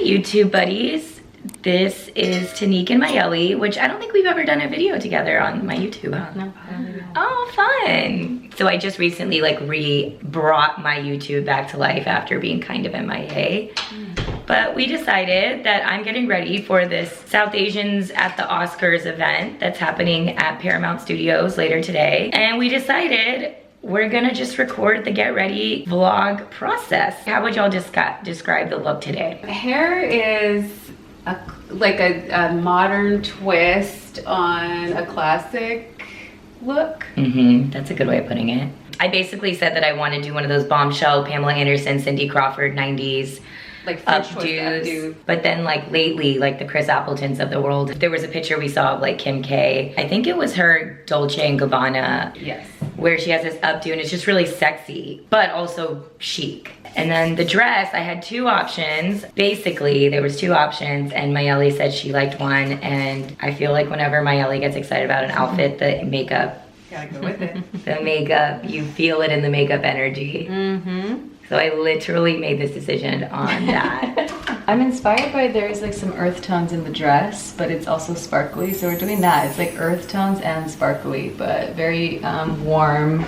YouTube buddies. This is Tanique and Mayeli, which I don't think we've ever done a video together on my YouTube, huh? No. Oh, fun. So I just recently like brought my YouTube back to life after being kind of MIA. But we decided that I'm getting ready for this South Asians at the Oscars event that's happening at Paramount Studios later today. And we decided we're gonna just record the get ready vlog process. How would y'all describe the look today? Hair is like a modern twist on a classic look. That's a good way of putting it. I basically said that I want to do one of those bombshell Pamela Anderson, Cindy Crawford 90s like updos. But then like lately, like the Chris Appletons of the world, there was a picture we saw of like Kim K. I think it was her Dolce & Gabbana. Yes. Where she has this updo and it's just really sexy, but also chic. And then the dress, I had two options. Basically, there was two options and Mayeli said she liked one. And I feel like whenever Mayeli gets excited about an outfit, the makeup. Gotta go with it. The makeup, you feel it in the makeup energy. So I literally made this decision on that. I'm inspired by there's like some earth tones in the dress, but it's also sparkly. So we're doing that. It's like earth tones and sparkly, but very warm.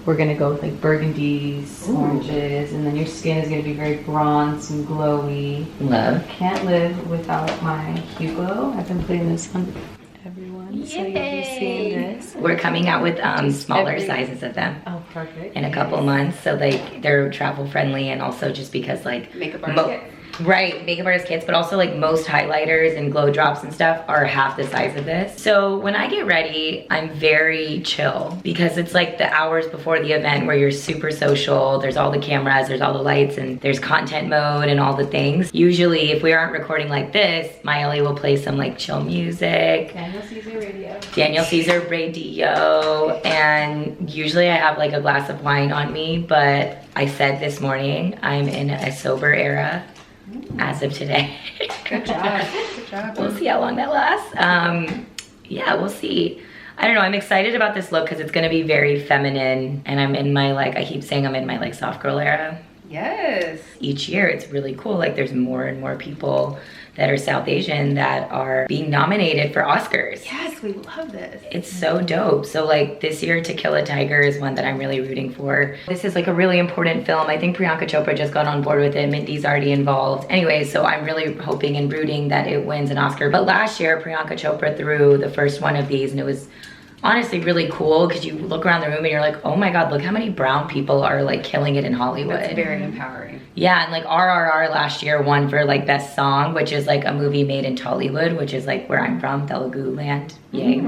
We're gonna go with like burgundies, oranges, and then your skin is gonna be very bronze and glowy. Love. Can't live without my Hugo. I've been putting this on everyone, so you'll be seeing this. We're coming out with smaller sizes of them. Oh, perfect. In a couple months, so like they're travel friendly, and also just because like Makeup artist kits. Right, makeup artist kits, but also like most highlighters and glow drops and stuff are half the size of this. So when I get ready, I'm very chill because it's like the hours before the event where you're super social. There's all the cameras, there's all the lights, and there's content mode and all the things. Usually if we aren't recording like this, Mayeli will play some like chill music. Daniel Caesar radio. Daniel Caesar radio, and usually I have like a glass of wine on me, but I said this morning I'm in a sober era. As of today. Good job. Good job. We'll see how long that lasts. Yeah, we'll see. I don't know, I'm excited about this look because it's gonna be very feminine, and I'm in my like, I keep saying I'm in my like soft girl era. Yes. Each year it's really cool, like there's more and more people that are South Asian that are being nominated for Oscars. Yes, we love this. It's so dope. So like this year To Kill a Tiger is one that I'm really rooting for. This is like a really important film. I think Priyanka Chopra just got on board with it. Mindy's already involved. Anyway, so I'm really hoping and rooting that it wins an Oscar. But last year Priyanka Chopra threw the first one of these and it was honestly really cool because you look around the room and you're like, oh my God, look how many brown people are like killing it in Hollywood. It's very empowering. Yeah, and like RRR last year won for like best song, which is like a movie made in Tollywood, which is like where I'm from, Telugu land. Yay.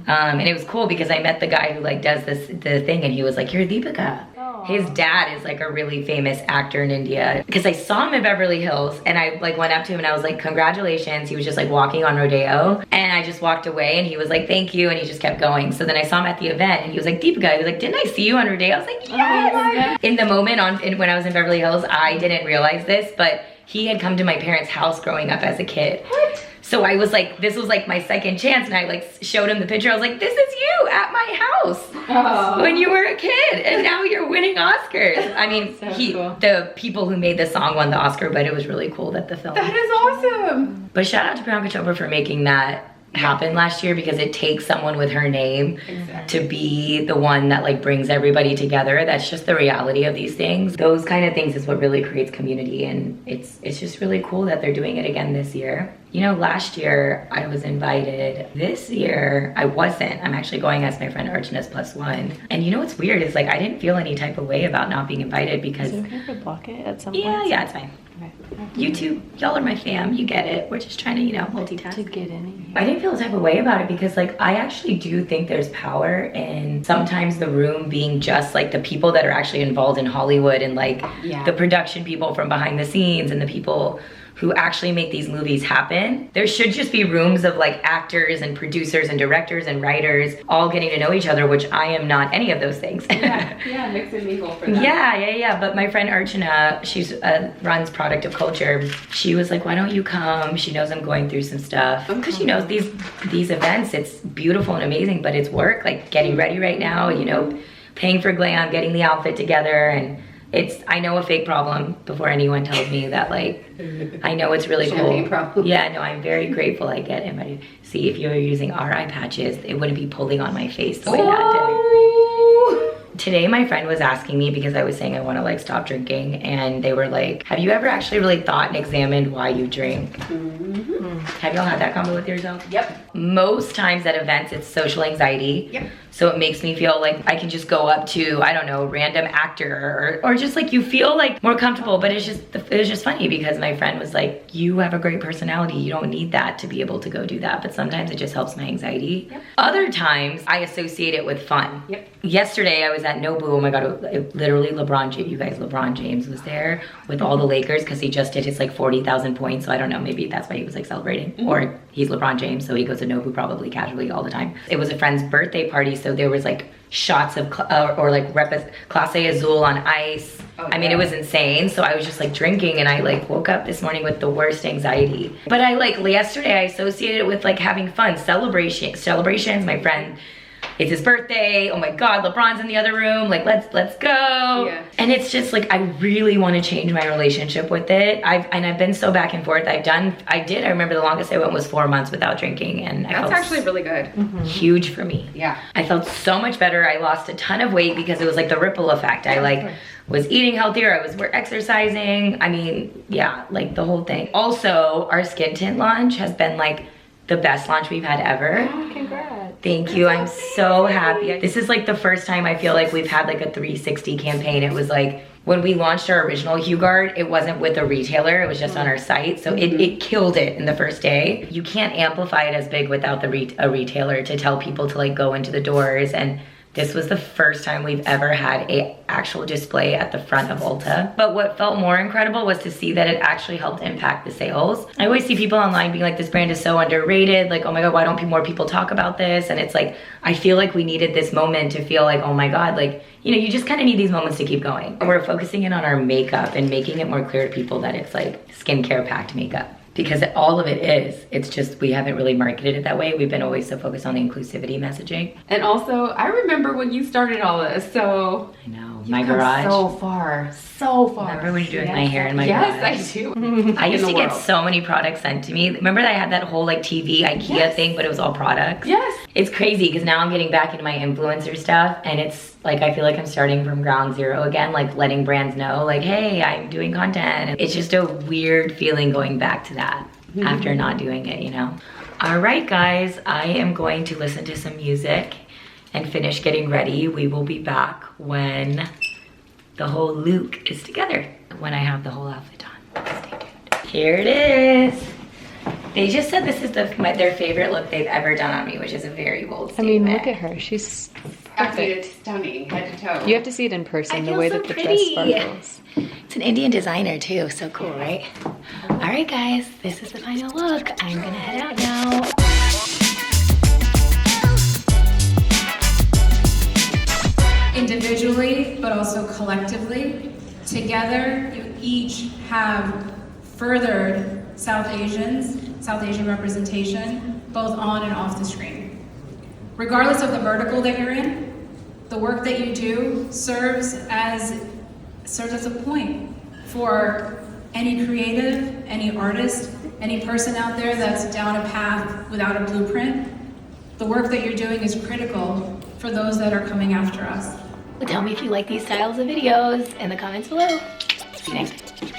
And it was cool because I met the guy who like does the thing and he was like, you're Deepica. His dad is like a really famous actor in India. Because I saw him in Beverly Hills and I like went up to him and I was like, congratulations. He was just like walking on Rodeo. And I just walked away and he was like, thank you. And he just kept going. So then I saw him at the event and he was like, Deepica. He was like, didn't I see you on Rodeo? I was like, yes. In the moment when I was in Beverly Hills, I didn't realize this, but he had come to my parents' house growing up as a kid. What? So I was like, this was like my second chance, and I like showed him the picture. I was like, this is you at my house when you were a kid, and now you're winning Oscars. I mean, So cool. The people who made the song won the Oscar, but it was really cool that the film. That is awesome. But shout out to Priyanka Chopra for making that happen last year because it takes someone with her name to be the one that like brings everybody together. That's just the reality of these things. Those kind of things is what really creates community, and it's just really cool that they're doing it again this year. You know, last year I was invited. This year I wasn't. I'm actually going as my friend Archana's +1. And you know what's weird is like I didn't feel any type of way about not being invited because Is it okay to block it at some point? yeah, it's fine. Okay. YouTube, y'all are my fam, you get it. We're just trying to, you know, multitask. To get in. I didn't feel the type of way about it because like I actually do think there's power in sometimes the room being just like the people that are actually involved in Hollywood and like the production people from behind the scenes and the people who actually make these movies happen. There should just be rooms of like actors and producers and directors and writers all getting to know each other, which I am not any of those things. Yeah, mix and mingle for that. Yeah. But my friend Archana, she's runs Product of Culture. She was like, why don't you come? She knows I'm going through some stuff. Because you know, these events, it's beautiful and amazing, but it's work, like getting ready right now, you know, paying for Glam, getting the outfit together, and I know a fake problem before anyone tells me that, like, I know it's really Champagne cool. problem. Yeah, no, I'm very grateful I get invited. See, if you were using our eye patches, it wouldn't be pulling on my face the way that did. Today, my friend was asking me because I was saying I want to like stop drinking, and they were like, have you ever actually really thought and examined why you drink? Have y'all had that combo with yourself? Yep. Most times at events, it's social anxiety. Yep. So it makes me feel like I can just go up to, I don't know, random actor or just like you feel like more comfortable. But it was just funny because my friend was like, you have a great personality. You don't need that to be able to go do that. But sometimes it just helps my anxiety. Yep. Other times I associate it with fun. Yep. Yesterday I was at Nobu. Oh my God, literally LeBron James was there with all the Lakers because he just did his like 40,000 points. So I don't know, maybe that's why he was like celebrating. Or he's LeBron James, so he goes to Nobu probably casually all the time. It was a friend's birthday party, so there was like shots of Clase Azul on ice. Oh, I mean, it was insane. So I was just like drinking, and I like woke up this morning with the worst anxiety. But I like yesterday I associated it with like having fun, celebrations. My friend, it's his birthday. Oh my God, LeBron's in the other room. Like, let's go. Yeah. And it's just like, I really want to change my relationship with it. I've been so back and forth. I remember the longest I went was 4 months without drinking, and That's actually really good. huge for me. Yeah. I felt so much better. I lost a ton of weight because it was like the ripple effect. I like was eating healthier. I was exercising. I mean, yeah, like the whole thing. Also, our skin tint launch has been like the best launch we've had ever. Oh, congrats. Thank you. I'm so happy. This is like the first time I feel like we've had like a 360 campaign. It was like when we launched our original HuGuard, it wasn't with a retailer, it was just on our site. So it killed it in the first day. You can't amplify it as big without a retailer to tell people to like go into the doors. And this was the first time we've ever had a actual display at the front of Ulta. But what felt more incredible was to see that it actually helped impact the sales. I always see people online being like, this brand is so underrated. Like, oh my God, why don't more people talk about this? And it's like, I feel like we needed this moment to feel like, oh my God, like, you know, you just kind of need these moments to keep going. We're focusing in on our makeup and making it more clear to people that it's like skincare packed makeup. Because all of it is, it's just we haven't really marketed it that way. We've been always so focused on the inclusivity messaging. And also, I remember when you started all this, so I know, you've my come garage. so far, so far. Remember when you were doing my hair in my yes, garage? I do. I used In to the get world. so many products sent to me. Remember that I had that whole like TV IKEA Yes. thing, but it was all products? Yes. It's crazy because now I'm getting back into my influencer stuff, and it's like, I feel like I'm starting from ground zero again, like letting brands know like, hey, I'm doing content. And it's just a weird feeling going back to that after not doing it, you know? All right, guys, I am going to listen to some music and finish getting ready. We will be back when the whole look is together, when I have the whole outfit on. Stay tuned. Here it is. They just said this is their favorite look they've ever done on me, which is a very bold I statement. mean, look at her. She's I mean, perfect. it's stunning, head to toe. You have to see it in person, I the feel way so that the pretty. dress sparkles. It's an Indian designer too, so cool, right? All right, guys, this is the final look. I'm gonna head out now. Individually, but also collectively. Together, you each have furthered South Asian representation, both on and off the screen. Regardless of the vertical that you're in, the work that you do serves as a point for any creative, any artist, any person out there that's down a path without a blueprint. The work that you're doing is critical for those that are coming after us. Tell me if you like these styles of videos in the comments below. See you next time.